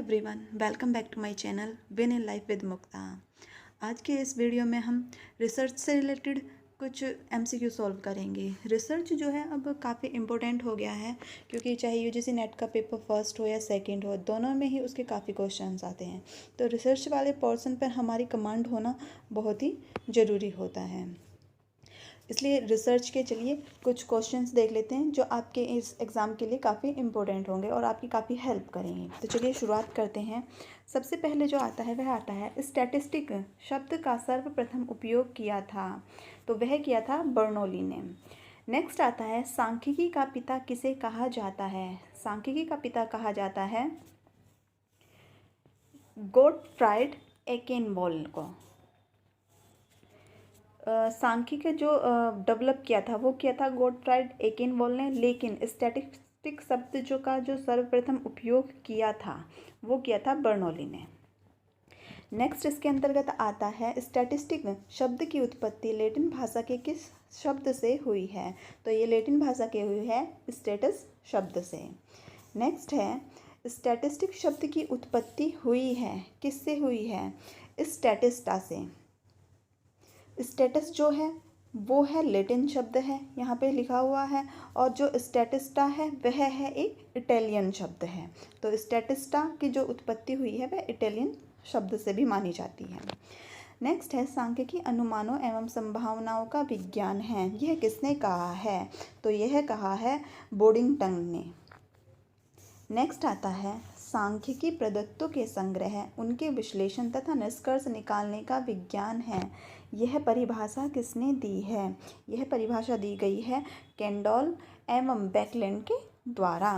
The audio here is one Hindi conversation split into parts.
Everyone, welcome back to my channel win in life with Mukta. आज के इस वीडियो में हम रिसर्च से रिलेटेड कुछ एमसीक्यू सॉल्व करेंगे। रिसर्च जो है अब काफ़ी इम्पोर्टेंट हो गया है, क्योंकि चाहे यूजीसी नेट का पेपर फर्स्ट हो या सेकंड हो, दोनों में ही उसके काफ़ी क्वेश्चंस आते हैं। तो रिसर्च वाले पोर्शन पर हमारी कमांड होना बहुत ही ज़रूरी होता है। इसलिए रिसर्च के चलिए कुछ क्वेश्चंस देख लेते हैं जो आपके इस एग्ज़ाम के लिए काफ़ी इम्पोर्टेंट होंगे और आपकी काफ़ी हेल्प करेंगे। तो चलिए शुरुआत करते हैं। सबसे पहले जो आता है वह आता है स्टैटिस्टिक शब्द का सर्वप्रथम उपयोग किया था, तो वह किया था बर्नौली ने। नेक्स्ट आता है सांख्यिकी का पिता किसे कहा जाता है। सांख्यिकी का पिता कहा जाता है गोटफ्राइड एकेनबॉल को। सांख्यिकी जो डेवलप किया था वो किया था गोटफ्राइड एकेनबॉल ने, लेकिन स्टैटिस्टिक शब्द जो सर्वप्रथम उपयोग किया था वो किया था बर्नौली ने। नेक्स्ट इसके अंतर्गत आता है स्टैटिस्टिक शब्द की उत्पत्ति लैटिन भाषा के किस शब्द से हुई है। तो ये लैटिन भाषा के हुई है स्टेटस शब्द से। नेक्स्ट है स्टैटिस्टिक शब्द की उत्पत्ति हुई है किससे हुई है, स्टैटिस्टा से। स्टेटस जो है वो है लैटिन शब्द है, यहाँ पे लिखा हुआ है, और जो स्टैटिस्टा है वह है एक इटालियन शब्द है। तो स्टैटिस्टा की जो उत्पत्ति हुई है वह इटालियन शब्द से भी मानी जाती है। नेक्स्ट है सांख्यिकी अनुमानों एवं संभावनाओं का विज्ञान है, यह किसने कहा है। तो यह कहा है बोडिंगटन ने। नेक्स्ट आता है सांख्यिकी प्रदत्तों के संग्रह, उनके विश्लेषण तथा निष्कर्ष निकालने का विज्ञान है, यह परिभाषा किसने दी है। यह परिभाषा दी गई है कैंडोल एवं बैकलैंड के द्वारा।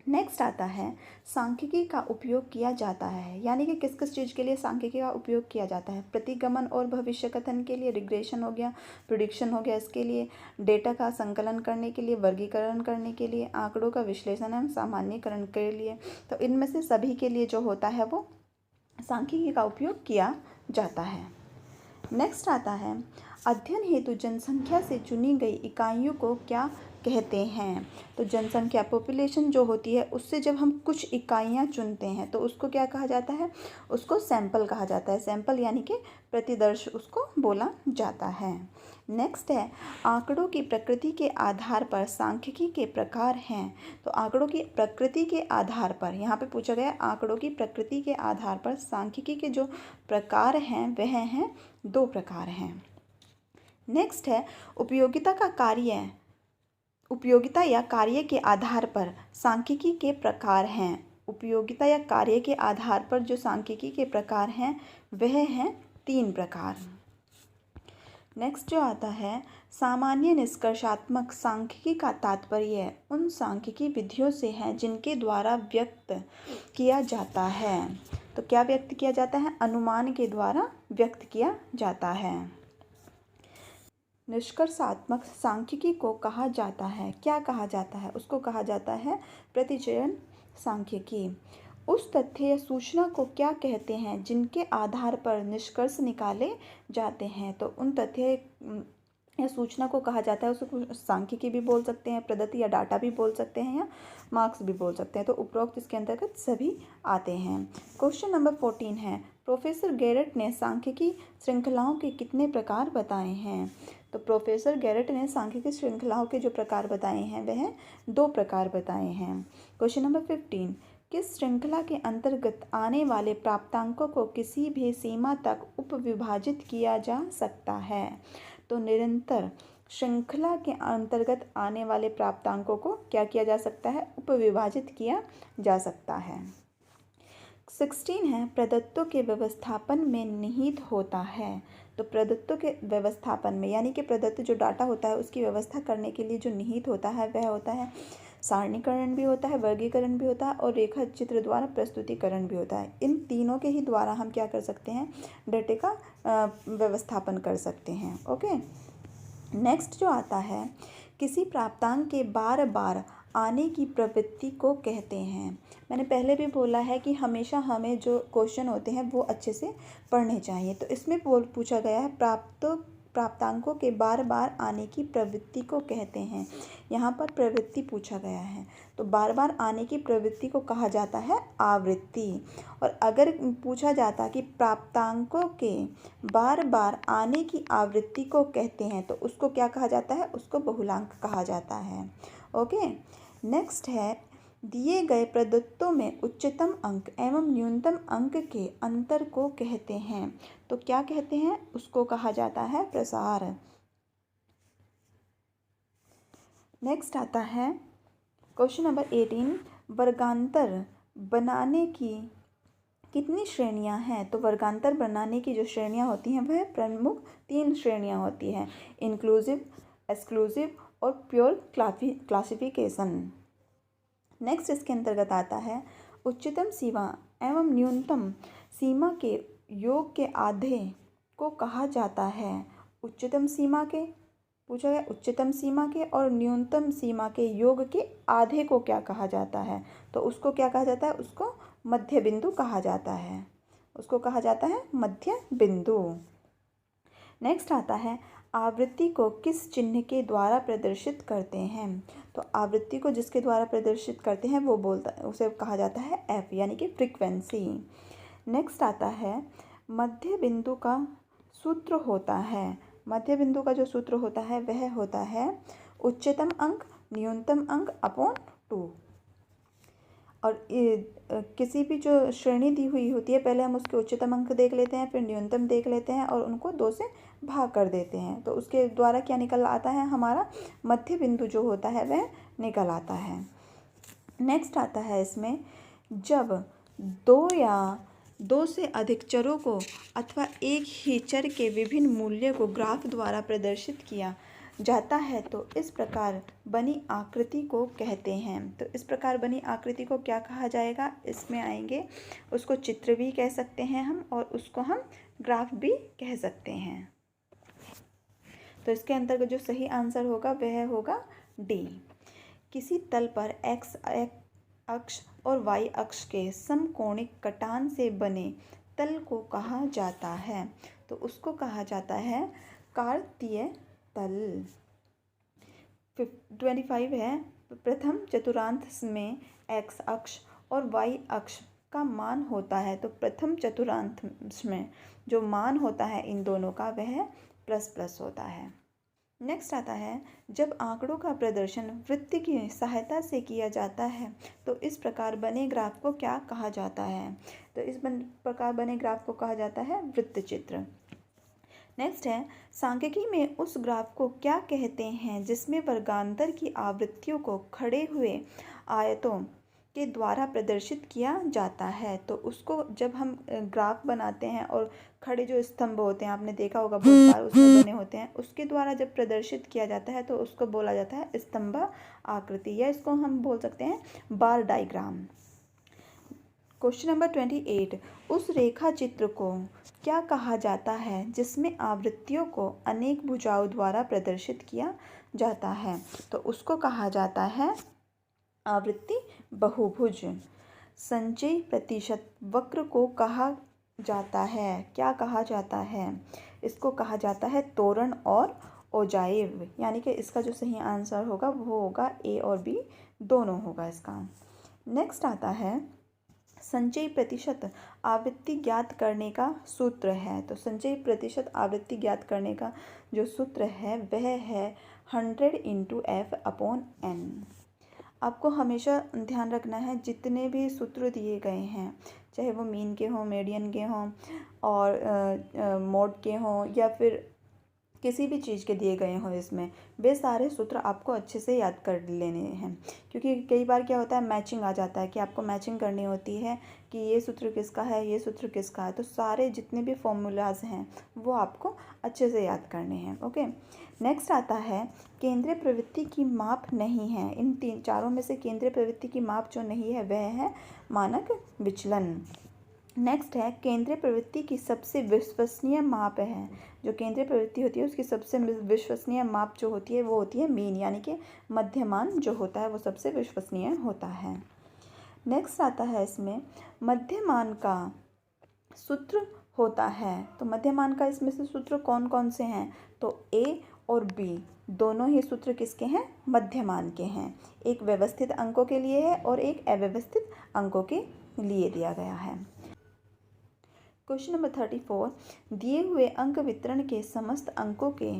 नेक्स्ट आता है सांख्यिकी का उपयोग किया जाता है, यानी कि किस किस चीज़ के लिए सांख्यिकी का उपयोग किया जाता है। प्रतिगमन और भविष्य कथन के लिए, रिग्रेशन हो गया, प्रिडिक्शन हो गया, इसके लिए डेटा का संकलन करने के लिए, वर्गीकरण करने के लिए, आंकड़ों का विश्लेषण एवं सामान्यीकरण के लिए। तो इनमें से सभी के लिए जो होता है वो सांख्यिकी का उपयोग किया जाता है। नेक्स्ट आता है अध्ययन हेतु जनसंख्या से चुनी गई इकाइयों को क्या कहते हैं। तो जनसंख्या पॉपुलेशन जो होती है उससे जब हम कुछ इकाइयाँ चुनते हैं तो उसको क्या कहा जाता है, उसको सैंपल कहा जाता है। सैंपल यानी कि प्रतिदर्श उसको बोला जाता है। नेक्स्ट है आंकड़ों की प्रकृति के आधार पर सांख्यिकी के प्रकार हैं। तो आंकड़ों की प्रकृति के आधार पर यहाँ पे पूछा गया आंकड़ों की प्रकृति के आधार पर सांख्यिकी के जो प्रकार हैं वह हैं 2 प्रकार हैं। नेक्स्ट है उपयोगिता या कार्य के आधार पर सांख्यिकी के प्रकार हैं। उपयोगिता या कार्य के आधार पर जो सांख्यिकी के प्रकार हैं वह हैं 3 प्रकार। नेक्स्ट जो आता है सामान्य निष्कर्षात्मक सांख्यिकी का तात्पर्य उन सांख्यिकी विधियों से है जिनके द्वारा व्यक्त किया जाता है। तो क्या व्यक्त किया जाता है, अनुमान के द्वारा व्यक्त किया जाता है। निष्कर्षात्मक सांख्यिकी को कहा जाता है, क्या कहा जाता है, उसको कहा जाता है प्रतिचयन सांख्यिकी। उस तथ्य या सूचना को क्या कहते हैं जिनके आधार पर निष्कर्ष निकाले जाते हैं। तो उन तथ्य या सूचना को कहा जाता है, उसको सांख्यिकी भी बोल सकते हैं, पद्धति या डाटा भी बोल सकते हैं, या मार्क्स भी बोल सकते हैं। तो उपरोक्त इसके अंतर्गत सभी आते हैं। क्वेश्चन नंबर 14 है प्रोफेसर गैरेट ने सांख्यिकी श्रृंखलाओं के कितने प्रकार बताए हैं। तो प्रोफेसर गैरेट ने सांख्यिकी श्रृंखलाओं के जो प्रकार बताए हैं वह 2 प्रकार बताए हैं। क्वेश्चन नंबर 15 किस श्रृंखला के अंतर्गत आने वाले प्राप्तांकों को किसी भी सीमा तक उपविभाजित किया जा सकता है। तो निरंतर श्रृंखला के अंतर्गत आने वाले प्राप्तांकों को क्या किया जा सकता है, उपविभाजित किया जा सकता है। 16 है प्रदत्तों के व्यवस्थापन में निहित होता है। तो प्रदत्तों के व्यवस्थापन में यानी कि प्रदत्त जो डाटा होता है उसकी व्यवस्था करने के लिए जो निहित होता है वह होता है सारणीकरण भी होता है, वर्गीकरण भी होता है, और रेखा चित्र द्वारा प्रस्तुतिकरण भी होता है। इन तीनों के ही द्वारा हम क्या कर सकते हैं, डेटा का व्यवस्थापन कर सकते हैं। ओके। नेक्स्ट जो आता है किसी प्राप्तांक के बार बार आने की प्रवृत्ति को कहते हैं। मैंने पहले भी बोला है कि हमेशा हमें जो क्वेश्चन होते हैं वो अच्छे से पढ़ने चाहिए। तो इसमें पूछा गया है प्राप्तांकों के बार बार आने की प्रवृत्ति को कहते हैं। यहाँ पर प्रवृत्ति पूछा गया है, तो बार बार आने की प्रवृत्ति को कहा जाता है आवृत्ति। और अगर पूछा जाता कि प्राप्तांकों के बार बार आने की आवृत्ति को कहते हैं तो उसको क्या कहा जाता है, उसको बहुलांक कहा जाता है। ओके, नेक्स्ट है दिए गए प्रदत्तों में उच्चतम अंक एवं न्यूनतम अंक के अंतर को कहते हैं। तो क्या कहते हैं, उसको कहा जाता है प्रसार। नेक्स्ट आता है क्वेश्चन नंबर 18, वर्गांतर बनाने की कितनी श्रेणियां हैं। तो वर्गांतर बनाने की जो श्रेणियां होती हैं वह प्रमुख 3 श्रेणियां होती हैं, इंक्लूसिव, एक्सक्लूसिव और प्योर क्लासिफिकेशन। नेक्स्ट इसके अंतर्गत आता है उच्चतम सीमा एवं न्यूनतम सीमा के योग के आधे को कहा जाता है। उच्चतम सीमा के पूछा गया, उच्चतम सीमा के और न्यूनतम सीमा के योग के आधे को क्या कहा जाता है, तो उसको क्या कहा जाता है, उसको मध्य बिंदु कहा जाता है, उसको कहा जाता है मध्य बिंदु। नेक्स्ट आता है आवृत्ति को किस चिन्ह के द्वारा प्रदर्शित करते हैं। तो आवृत्ति को जिसके द्वारा प्रदर्शित करते हैं वो उसे कहा जाता है एफ, यानी कि फ्रीक्वेंसी। नेक्स्ट आता है मध्य बिंदु का सूत्र होता है। मध्य बिंदु का जो सूत्र होता है वह होता है उच्चतम अंक न्यूनतम अंक अपॉन 2। और किसी भी जो श्रेणी दी हुई होती है पहले हम उसके उच्चतम अंक देख लेते हैं, फिर न्यूनतम देख लेते हैं और उनको 2 से भाग कर देते हैं, तो उसके द्वारा क्या निकल आता है, हमारा मध्य बिंदु जो होता है वह निकल आता है। नेक्स्ट आता है इसमें जब 2 या 2 से अधिक चरों को अथवा एक ही चर के विभिन्न मूल्य को ग्राफ द्वारा प्रदर्शित किया जाता है तो इस प्रकार बनी आकृति को कहते हैं। तो इस प्रकार बनी आकृति को क्या कहा जाएगा, इसमें आएंगे उसको चित्र भी कह सकते हैं हम और उसको हम ग्राफ भी कह सकते हैं। तो इसके अंतर्गत जो सही आंसर होगा वह होगा डी। किसी तल पर एक्स अक्ष और वाई अक्ष के समकोणिक कटान से बने तल को कहा जाता है, तो उसको कहा जाता है कार्तीय तल। 25 है प्रथम चतुर्थांश में एक्स अक्ष और वाई अक्ष का मान होता है, तो प्रथम चतुर्थांश में जो मान होता है इन दोनों का वह प्लस प्लस होता है। नेक्स्ट आता है जब आंकड़ों का प्रदर्शन वृत्त की सहायता से किया जाता है तो इस प्रकार बने ग्राफ को क्या कहा जाता है, तो इस प्रकार बने ग्राफ को कहा जाता है वृत्त चित्र। नेक्स्ट है सांख्यिकी में उस ग्राफ को क्या कहते हैं जिसमें वर्गांतर की आवृत्तियों को खड़े हुए आयतों के द्वारा प्रदर्शित किया जाता है। तो उसको जब हम ग्राफ बनाते हैं और खड़े जो स्तंभ होते हैं आपने देखा होगा बहुत बार उसमें बने होते हैं, उसके द्वारा जब प्रदर्शित किया जाता है तो उसको बोला जाता है स्तंभ आकृति, या इसको हम बोल सकते हैं बार डायग्राम। क्वेश्चन नंबर 28, उस रेखा चित्र को क्या कहा जाता है जिसमें आवृत्तियों को अनेक भुजाओं द्वारा प्रदर्शित किया जाता है, तो उसको कहा जाता है आवृत्ति बहुभुज। संचयी प्रतिशत वक्र को कहा जाता है, क्या कहा जाता है, इसको कहा जाता है तोरण और ओजाइव, यानी कि इसका जो सही आंसर होगा वो होगा ए और बी दोनों होगा इसका। नेक्स्ट आता है संचयी प्रतिशत आवृत्ति ज्ञात करने का सूत्र है, तो संचयी प्रतिशत आवृत्ति ज्ञात करने का जो सूत्र है वह है 100 × f/n। आपको हमेशा ध्यान रखना है जितने भी सूत्र दिए गए हैं चाहे वो मीन के हों, मीडियन के हों और मोड के हों या फिर किसी भी चीज़ के दिए गए हों, इसमें वे सारे सूत्र आपको अच्छे से याद कर लेने हैं, क्योंकि कई बार क्या होता है मैचिंग आ जाता है कि आपको मैचिंग करनी होती है कि ये सूत्र किसका है, ये सूत्र किसका है, तो सारे जितने भी फॉर्मूलाज हैं वो आपको अच्छे से याद करने हैं। ओके, नेक्स्ट आता है केंद्रीय प्रवृत्ति की माप नहीं है। इन चारों में से केंद्रीय प्रवृत्ति की माप जो नहीं है वह है मानक विचलन। नेक्स्ट है केंद्रीय प्रवृत्ति की सबसे विश्वसनीय माप है, जो केंद्रीय प्रवृत्ति होती है उसकी सबसे विश्वसनीय माप जो होती है वो होती है मीन, यानी कि मध्यमान जो होता है वो सबसे विश्वसनीय होता है। नेक्स्ट आता है इसमें मध्यमान का सूत्र होता है। तो मध्यमान का इसमें से सूत्र कौन कौन से हैं? तो ए और बी दोनों ही सूत्र किसके हैं? मध्यमान के हैं। एक व्यवस्थित अंकों के लिए है और एक अव्यवस्थित अंकों के लिए दिया गया है। क्वेश्चन नंबर 34, दिए हुए अंक वितरण के समस्त अंकों के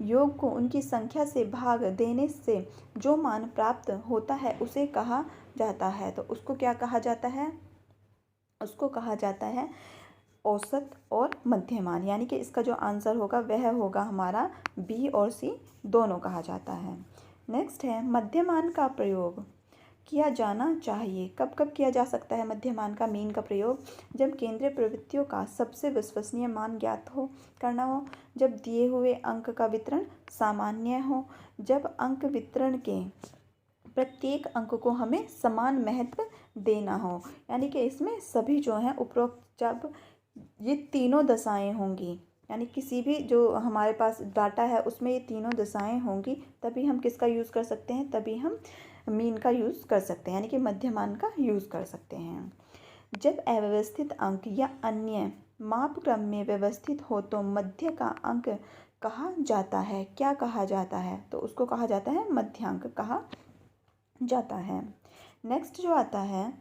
योग को उनकी संख्या से भाग देने से जो मान प्राप्त होता है उसे कहा जाता है। तो उसको क्या कहा जाता है? उसको कहा जाता है औसत और मध्यमान, यानी कि इसका जो आंसर होगा वह होगा हमारा बी और सी दोनों कहा जाता है। नेक्स्ट है मध्यमान का प्रयोग किया जाना चाहिए। कब कब किया जा सकता है मध्यमान का मीन का प्रयोग? जब केंद्रीय प्रवृत्तियों का सबसे विश्वसनीय मान ज्ञात हो करना हो, जब दिए हुए अंक का वितरण सामान्य हो, जब अंक वितरण के प्रत्येक अंक को हमें समान महत्व देना हो, यानी कि इसमें सभी जो हैं उपरोक्त जब ये तीनों दशाएं होंगी, यानी किसी भी जो हमारे पास डाटा है उसमें ये तीनों दशाएं होंगी, तभी हम किसका यूज़ कर सकते हैं? तभी हम मीन का यूज़ कर सकते हैं, यानी कि मध्यमान का यूज़ कर सकते हैं। जब अव्यवस्थित अंक या अन्य मापक्रम में व्यवस्थित हो तो मध्य का अंक कहा जाता है। क्या कहा जाता है? तो उसको कहा जाता है मध्यांक कहा जाता है। नेक्स्ट जो आता है,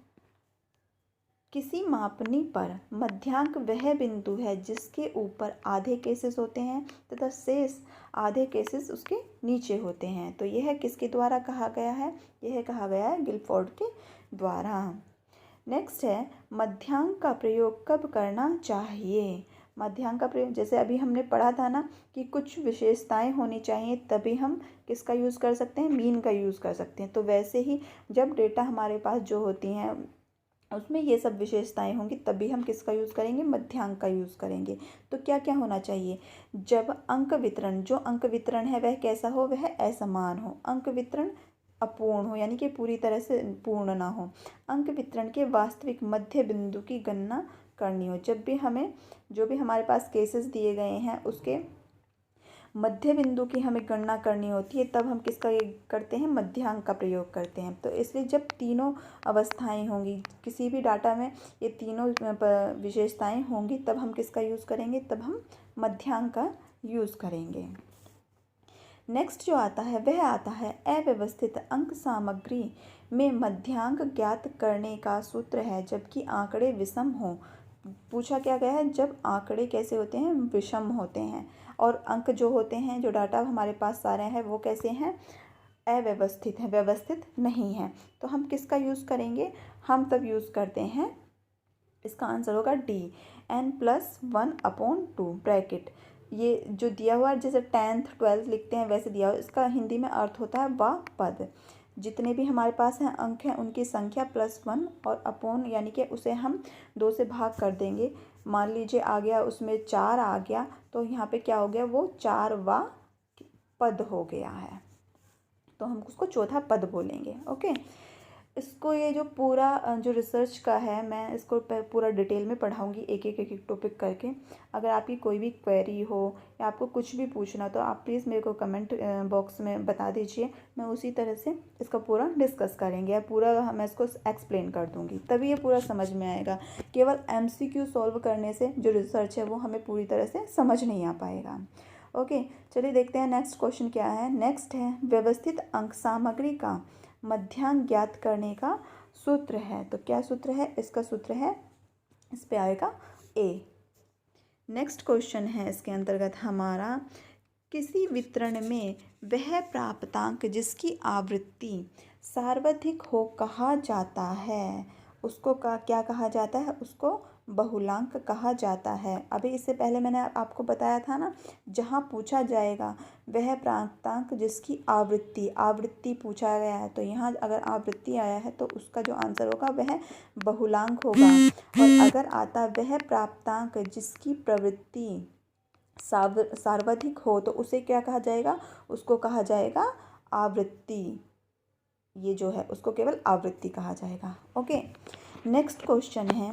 किसी मापनी पर मध्यांक वह बिंदु है जिसके ऊपर आधे केसेस होते हैं तथा शेष आधे केसेस उसके नीचे होते हैं। तो यह किसके द्वारा कहा गया है? यह कहा गया है गिलफोर्ड के द्वारा। नेक्स्ट है मध्यांक का प्रयोग कब करना चाहिए? मध्यांक का प्रयोग जैसे अभी हमने पढ़ा था ना कि कुछ विशेषताएं होनी चाहिए तभी हम किसका यूज़ कर सकते हैं? मीन का यूज़ कर सकते हैं। तो वैसे ही जब डेटा हमारे पास जो होती हैं उसमें ये सब विशेषताएं होंगी तभी हम किसका यूज़ करेंगे? मध्यांक का यूज़ करेंगे। तो क्या क्या होना चाहिए? जब अंक वितरण, जो अंक वितरण है वह कैसा हो? वह असमान हो। अंक वितरण अपूर्ण हो, यानी कि पूरी तरह से पूर्ण ना हो। अंक वितरण के वास्तविक मध्य बिंदु की गणना करनी हो। जब भी हमें जो भी हमारे पास केसेस दिए गए हैं उसके मध्य बिंदु की हमें गणना करनी होती है तब हम किसका करते हैं? मध्यांक का प्रयोग करते हैं। तो इसलिए जब तीनों अवस्थाएं होंगी किसी भी डाटा में, ये तीनों विशेषताएं होंगी तब हम किसका यूज़ करेंगे? तब हम मध्यांक का यूज़ करेंगे। नेक्स्ट जो आता है वह आता है अव्यवस्थित अंक सामग्री में मध्यांक ज्ञात करने का सूत्र है जबकि आंकड़े विषम हो। पूछा क्या गया है? जब आंकड़े कैसे होते हैं? विषम होते हैं। और अंक जो होते हैं, जो डाटा हमारे पास आ रहे हैं वो कैसे हैं? अव्यवस्थित है, व्यवस्थित नहीं है। तो हम किसका यूज़ करेंगे? हम तब यूज़ करते हैं, इसका आंसर होगा डी, n+1/2 ब्रैकेट। ये जो दिया हुआ है जैसे 10th 12th लिखते हैं वैसे दिया हुआ, इसका हिंदी में अर्थ होता है व पद। जितने भी हमारे पास हैं अंक हैं उनकी संख्या +1 और अपोन, यानी कि उसे हम 2 से भाग कर देंगे। मान लीजिए आ गया उसमें 4 आ गया तो यहाँ पे क्या हो गया? वो 4वां पद हो गया है, तो हम उसको चौथा पद बोलेंगे। ओके, इसको ये जो पूरा जो रिसर्च का है मैं इसको पूरा डिटेल में पढ़ाऊँगी एक एक टॉपिक करके। अगर आपकी कोई भी क्वेरी हो या आपको कुछ भी पूछना तो आप प्लीज़ मेरे को कमेंट बॉक्स में बता दीजिए, मैं उसी तरह से इसका पूरा डिस्कस करेंगे, पूरा मैं इसको एक्सप्लेन कर दूँगी तभी ये पूरा समझ में आएगा। केवल MCQ सॉल्व करने से जो रिसर्च है वो हमें पूरी तरह से समझ नहीं आ पाएगा। ओके, चलिए देखते हैं नेक्स्ट क्वेश्चन क्या है। नेक्स्ट है व्यवस्थित अंक सामग्री का मध्यांक ज्ञात करने का सूत्र है। तो क्या सूत्र है? इसका सूत्र है, इस पे आएगा ए। नेक्स्ट क्वेश्चन है इसके अंतर्गत हमारा, किसी वितरण में वह प्राप्तांक जिसकी आवृत्ति सार्वधिक हो कहा जाता है, उसको क्या कहा जाता है? उसको बहुलांक कहा जाता है। अभी इससे पहले मैंने आपको बताया था ना, जहाँ पूछा जाएगा वह प्राप्तांक जिसकी आवृत्ति पूछा गया है, तो यहाँ अगर आवृत्ति आया है तो उसका जो आंसर होगा वह बहुलांक होगा। और अगर आता वह प्राप्तांक जिसकी प्रवृत्ति सार्वधिक हो तो उसे क्या कहा जाएगा? उसको कहा जाएगा आवृत्ति। ये जो है उसको केवल आवृत्ति कहा जाएगा। ओके, नेक्स्ट क्वेश्चन है,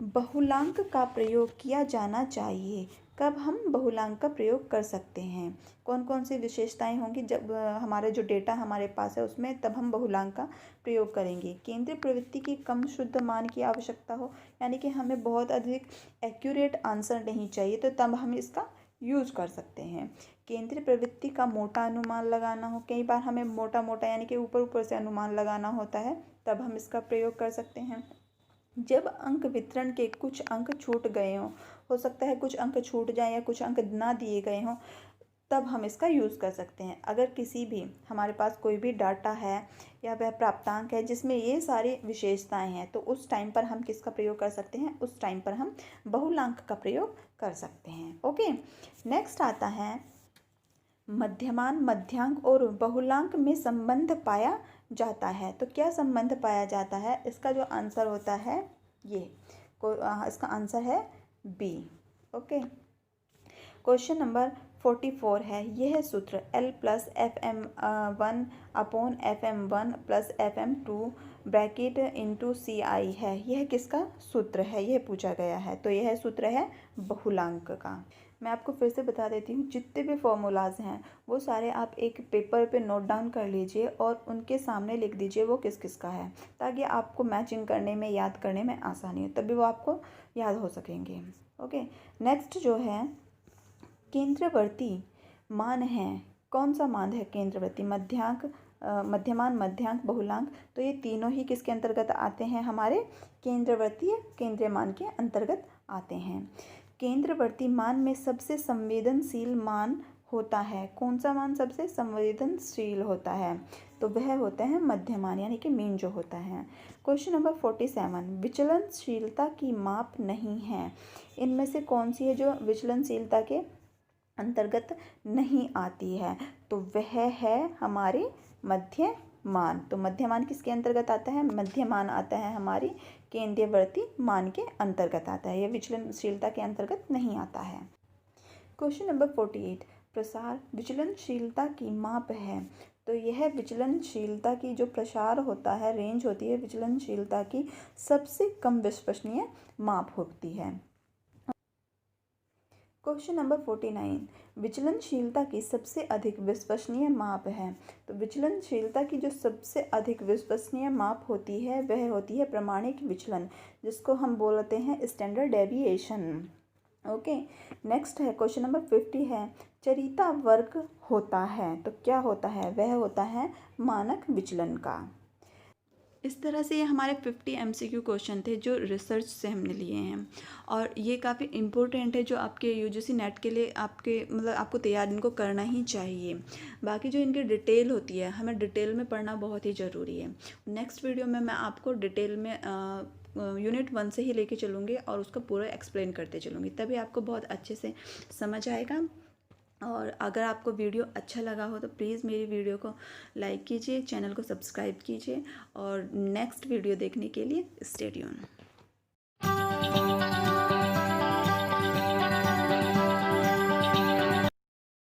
बहुलांक का प्रयोग किया जाना चाहिए कब हम बहुलांक का प्रयोग कर सकते हैं? कौन कौन सी विशेषताएं होंगी जब हमारा जो डेटा हमारे पास है उसमें, तब हम बहुलांक का प्रयोग करेंगे? केंद्रीय प्रवृत्ति की कम शुद्ध मान की आवश्यकता हो, यानी कि हमें बहुत अधिक एक्यूरेट आंसर नहीं चाहिए, तो तब हम इसका यूज़ कर सकते हैं। केंद्रीय प्रवृत्ति का मोटा अनुमान लगाना हो, कई बार हमें मोटा मोटा यानी कि ऊपर ऊपर से अनुमान लगाना होता है, तब हम इसका प्रयोग कर सकते हैं। जब अंक वितरण के कुछ अंक छूट गए हों, हो सकता है कुछ अंक छूट जाए या कुछ अंक ना दिए गए हों, तब हम इसका यूज़ कर सकते हैं। अगर किसी भी हमारे पास कोई भी डाटा है या वह प्राप्तांक है जिसमें ये सारी विशेषताएं हैं, तो उस टाइम पर हम किसका प्रयोग कर सकते हैं? उस टाइम पर हम बहुलांक का प्रयोग कर सकते हैं। ओके, नेक्स्ट आता है मध्यमान, मध्यांक और बहुलांक में संबंध पाया जाता है। तो क्या संबंध पाया जाता है? इसका जो आंसर होता है इसका आंसर है बी। ओके, क्वेश्चन नंबर 44 है, यह सूत्र L plus FM1 upon FM1 plus FM2 bracket into CI है। यह किसका सूत्र है? यह पूछा गया है। तो यह सूत्र है बहुलांक का। मैं आपको फिर से बता देती हूँ, जितने भी फॉर्मूलाज हैं वो सारे आप एक पेपर पे नोट डाउन कर लीजिए और उनके सामने लिख दीजिए वो किस किस का है, ताकि आपको मैचिंग करने में, याद करने में आसानी हो, तभी वो आपको याद हो सकेंगे। ओके, नेक्स्ट जो है केंद्रवर्ती मान है। कौन सा मान है केंद्रवर्ती? मध्यांक, मध्यमान, मध्यांक, बहुलांक। तो ये तीनों ही किसके अंतर्गत आते हैं? हमारे केंद्रवर्ती केंद्रीय मान के अंतर्गत आते हैं। केंद्रवर्ती मान में सबसे संवेदनशील मान होता है। कौन सा मान सबसे संवेदनशील होता है? तो वह होता है मध्यमान, यानी कि मीन जो होता है। क्वेश्चन नंबर 47, विचलनशीलता की माप नहीं है। इनमें से कौन सी है जो विचलनशीलता के अंतर्गत नहीं आती है? तो वह है हमारे मध्यमान। तो मध्यमान किसके अंतर्गत आता है? मध्यमान आता है हमारी केंद्रवर्ती मान के अंतर्गत आता है, यह विचलनशीलता के अंतर्गत नहीं आता है। क्वेश्चन नंबर 48, प्रसार विचलनशीलता की माप है। तो यह विचलनशीलता की जो प्रसार होता है, रेंज होती है, विचलनशीलता की सबसे कम विश्वसनीय माप होती है। क्वेश्चन नंबर 49, विचलनशीलता की सबसे अधिक विश्वसनीय माप है। तो विचलनशीलता की जो सबसे अधिक विश्वसनीय माप होती है वह होती है प्रामाणिक विचलन, जिसको हम बोलते हैं स्टैंडर्ड डेविएशन। ओके, नेक्स्ट है क्वेश्चन नंबर 50 है, चरिता वर्ग होता है। तो क्या होता है? वह होता है मानक विचलन का। इस तरह से ये हमारे 50 MCQ क्वेश्चन थे जो रिसर्च से हमने लिए हैं, और ये काफ़ी इम्पोर्टेंट है जो आपके UGC नेट के लिए आपको तैयार इनको करना ही चाहिए। बाकी जो इनकी डिटेल होती है, हमें डिटेल में पढ़ना बहुत ही ज़रूरी है। नेक्स्ट वीडियो में मैं आपको डिटेल में यूनिट 1 से ही लेके चलूँगी और उसका पूरा एक्सप्लेन करते चलूँगी, तभी आपको बहुत अच्छे से समझ आएगा। और अगर आपको वीडियो अच्छा लगा हो तो प्लीज़ मेरी वीडियो को लाइक कीजिए, चैनल को सब्सक्राइब कीजिए, और नेक्स्ट वीडियो देखने के लिए स्टे ट्यून।